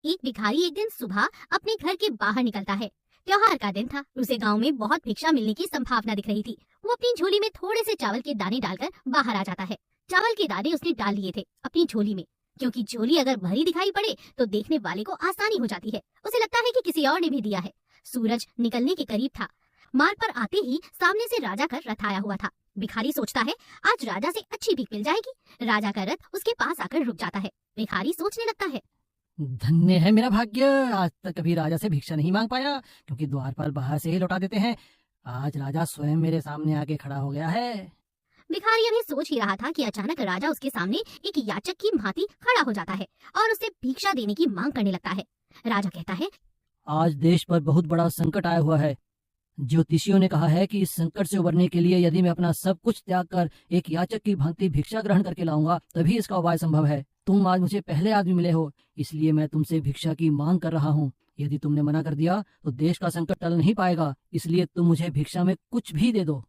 एक भिखारी एक दिन सुबह अपने घर के बाहर निकलता है। त्योहार का दिन था। उसे गांव में बहुत भिक्षा मिलने की संभावना दिख रही थी। वो अपनी झोली में थोड़े से चावल के दाने डालकर बाहर आ जाता है। चावल के दाने उसने डाल लिए थे अपनी झोली में, क्योंकि झोली अगर भरी दिखाई पड़े तो देखने वाले को आसानी हो जाती है। उसे लगता है कि किसी और ने भी दिया है। सूरज निकलने के करीब था। मार्ग पर आते ही सामने से राजा का रथ आया हुआ था। भिखारी सोचता है आज राजा से अच्छी भीख मिल जाएगी। राजा का रथ उसके पास आकर रुक जाता है। भिखारी सोचने लगता है, धन्य है मेरा भाग्य, आज तक कभी राजा से भिक्षा नहीं मांग पाया, क्योंकि द्वारपाल बाहर से ही लौटा देते हैं। आज राजा स्वयं मेरे सामने आके खड़ा हो गया है। भिखारी अभी सोच ही रहा था कि अचानक राजा उसके सामने एक याचक की भांति खड़ा हो जाता है और उससे भिक्षा देने की मांग करने लगता है। राजा कहता है, आज देश पर बहुत बड़ा संकट आया हुआ है। ज्योतिषियों ने कहा है कि इस संकट से उबरने के लिए यदि मैं अपना सब कुछ त्याग कर एक याचक की भांति भिक्षा ग्रहण करके लाऊंगा, तभी इसका उपाय संभव है। तुम आज मुझे पहले आदमी मिले हो, इसलिए मैं तुमसे भिक्षा की मांग कर रहा हूँ। यदि तुमने मना कर दिया तो देश का संकट टल नहीं पाएगा, इसलिए तुम मुझे भिक्षा में कुछ भी दे दो।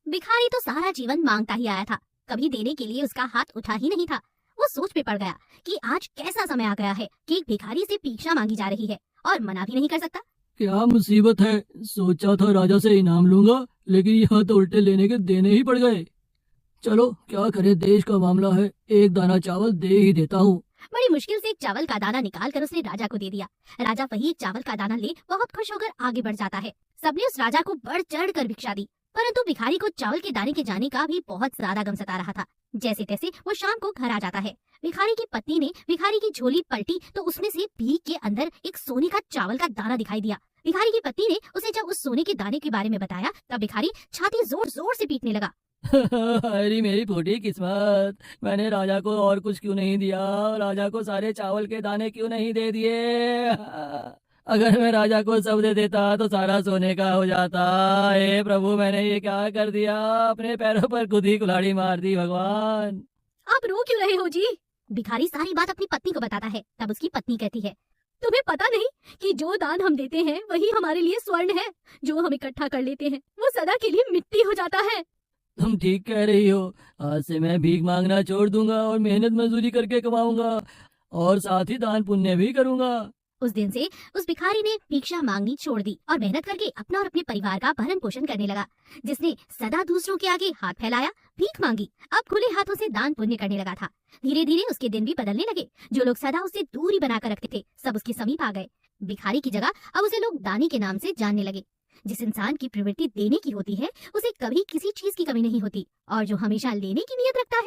भिखारी तो सारा जीवन मांगता ही आया था, कभी देने के लिए उसका हाथ उठा ही नहीं था। वो सोच में पड़ गया कि आज कैसा समय आ गया है कि एक भिखारी से भिक्षा मांगी जा रही है और मना भी नहीं कर सकता। क्या मुसीबत है, सोचा था राजा से इनाम लूंगा, लेकिन यहाँ तो उल्टे लेने के देने ही पड़ गए। चलो क्या करे, देश का मामला है, एक दाना चावल दे ही देता हूँ। बड़ी मुश्किल से एक चावल का दाना निकाल कर उसने राजा को दे दिया। राजा वही एक चावल का दाना ले बहुत खुश होकर आगे बढ़ जाता है। सबने उस राजा को बढ़ चढ़ कर भिक्षा दी, परंतु भिखारी को चावल के दाने के जाने का भी बहुत ज्यादा गम सता रहा था। जैसे तैसे वो शाम को घर आ जाता है। भिखारी की पत्नी ने भिखारी की झोली पलटी तो उसमें से भीख के अंदर एक सोने का चावल का दाना दिखाई दिया। भिखारी की पत्नी ने उसे जब उस सोने के दाने के बारे में बताया तब भिखारी छाती जोर जोर से पीटने लगा। अरे मेरी फूटी किस्मत, मैंने राजा को और कुछ क्यों नहीं दिया, राजा को सारे चावल के दाने क्यों नहीं दे दिए। अगर मैं राजा को सब दे देता तो सारा सोने का हो जाता। हे प्रभु, मैंने ये क्या कर दिया, अपने पैरों पर खुद ही कुल्हाड़ी मार दी। भगवान, आप रो क्यों रहे हो जी? भिखारी सारी बात अपनी पत्नी को बताता है। तब उसकी पत्नी कहती है, तुम्हें पता नहीं कि जो दान हम देते हैं वही हमारे लिए स्वर्ण है। जो हम इकट्ठा कर लेते हैं वो सदा के लिए मिट्टी हो जाता है। तुम ठीक कह रही हो। आज से मैं भीख मांगना छोड़ दूंगा और मेहनत मजदूरी करके कमाऊंगा और साथ ही दान पुण्य भी करूंगा। उस दिन से उस भिखारी ने भिक्षा मांगनी छोड़ दी और मेहनत करके अपना और अपने परिवार का भरण पोषण करने लगा। जिसने सदा दूसरों के आगे हाथ फैलाया, भीख मांगी, अब खुले हाथों से दान पुण्य करने लगा था। धीरे धीरे उसके दिन भी बदलने लगे। जो लोग सदा उससे दूरी बनाकर रखते थे सब उसके समीप आ गए। भिखारी की जगह अब उसे लोग दानी के नाम से जानने लगे। जिस इंसान की प्रवृत्ति देने की होती है उसे कभी किसी चीज की कमी नहीं होती, और जो हमेशा लेने की नियत रखता है